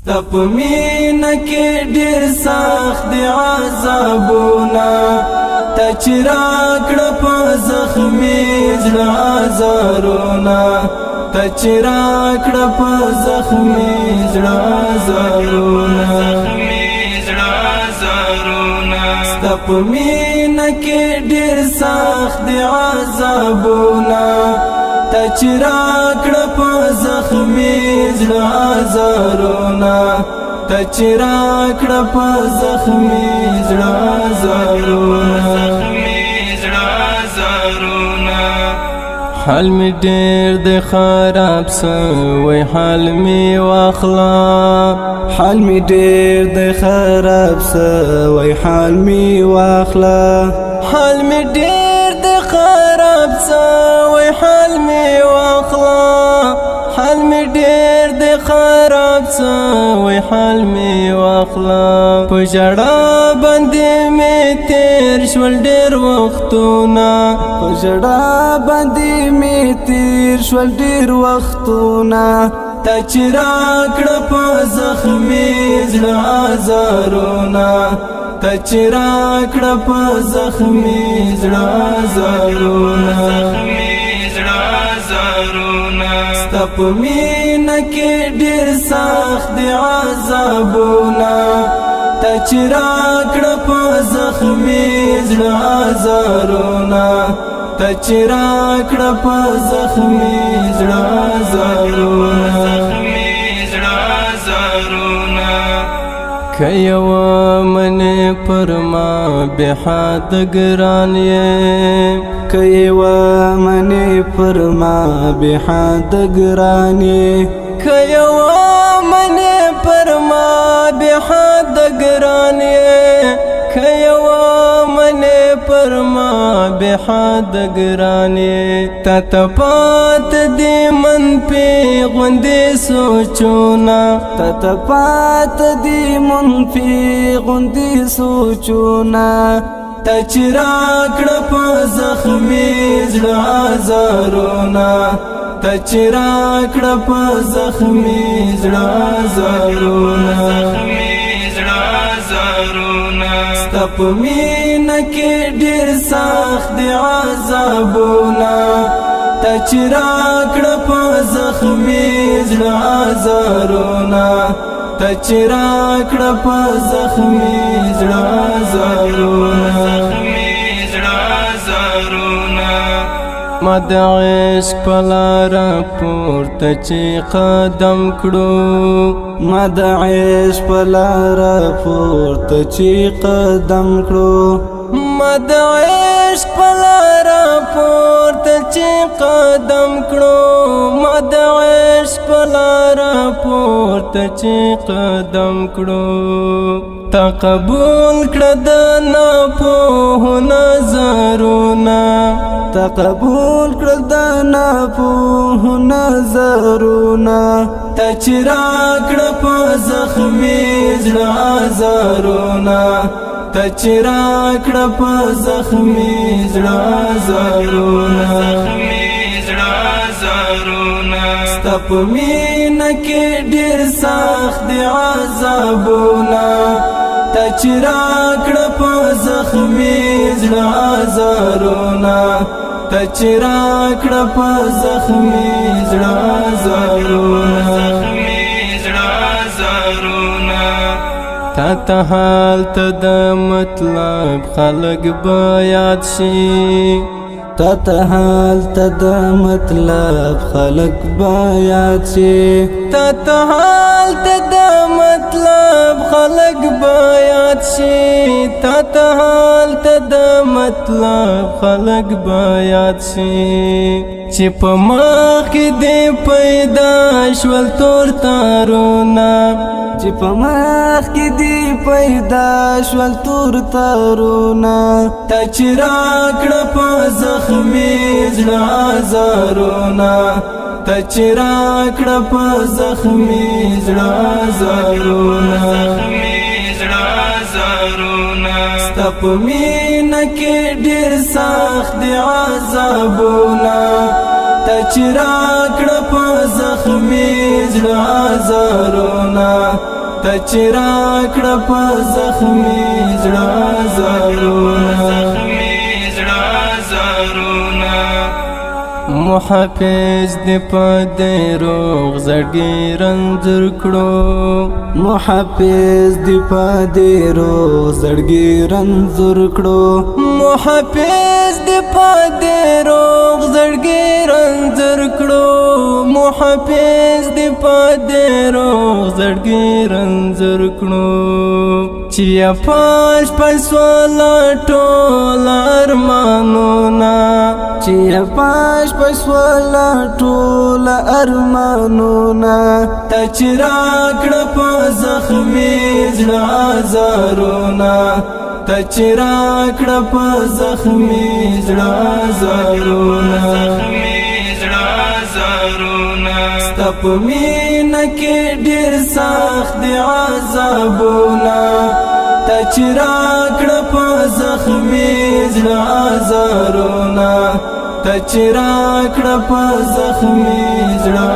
ستا په مینه کې ډېر سخت دي عذابونه تا چې راکړه په زخمي زړه آزارونه تا چې راکړه په زخمي زړه آزارونه ستا په مینه کې ډېر سخت دي عذابونه تا چې راکړه په زخمي زړه آزارونه تا چې راکړه په زخمي زړه آزارونه حال می ډېر د خراب سوی حال می واخلا حال می ډېر د خراب سوی حال می واخلا حال می ډېر د خراب سوی حال می واخلا حال می ډېر د خراب سوی حال می واخلا په ژړا باندې می تیر شول ډېر وختونه په ژړا باندې می تیر شول ډېر وختونه تا چې راکړه په زخمي زړه آزارونه تا چې راکړه په زخمي زړه آزارونه ستا په مینه کې ډېر سخت دي عذابونه تا چې راکړه په زخمي زړه آزارونه تا چې راکړه په زخمي زړه آزارونه که یوه منې پر ما بې حده ګران یې که یوه منې پر ما بې حده ګران یې که یوه منې پر ما بې حده ګران یې که یوه منې پر ما بې حده ګران یې تا ته پاته دي منفي غوندې سوچونه تا ته پاته دي منفي غوندې سوچونه تا چې راکړه په زخمي زړه آزارونه تا چې راکړه په زخمي زړه آزارونه ستا په مینه کې ډېر سخت دي عذابونه تا چې راکړه په زخمي زړه آزارونه تا چې راکړه په زخمي زړه آزارونه ما د عشق په لاره پورته چې قدم کړو ما د عشق په لاره پورته چې قدم کړو ما د عشق په لاره پورته چې قدم کړو ما د عشق په لاره پورته چې قدم کړو تا قبول کړه د ناپوهو نظرونه تا قبول کړه د ناپوهو نظرونه تا چې راکړه په زخمي زړه آزارونه تا چې راکړه په زخمي زړه آزارونه ستا په مینه کې ډېر سخت دي عذابونه تا چې راکړه په زخمي زړه آزارونه تا چې راکړه په زخمي زړه آزارونه تا ته هلته د مطلب خلق به یاد شي تا ته هلته د مطلب خلق به یاد شي تا ته هلته د مطلب خلق به یاد شي تا ته هلته د مطلب خلق به یاد شي چې په مخ کې دې پیدا شول تور تارونه چې په مخ کې دې پیدا شول تور تارونه تا چې راکړه په زخمي زړه آزارونه تا چې راکړه په زخمي زړه آزارونه ستا په مینه کې ډېر سخت دي عذابونه تا چې راکړه په زخمي زړه آزارونه ته چې راکړه په زخمي زړه زارونه محافظ دې په دې روغ زړګي رنځور کړو محافظ دې په دې روغ زړګي رنځور کړو محافظ دې په دې روغ زړګي رنځور کړو محافظ دې په دې روغ زړګي رنځور کړو چې پاش پسوالا ټول ارمانونه چې پاش پسوالا ټول ارمانونه ته چې راکړه په زخمي زړه زارونه ته چې راکړه په زخمي زړه زارونه ستا په مینه کې ډېر سخت دي عذابونه ته چې راکړه په زخمي زړه زارونه ته چې راکړه په زخمي زړه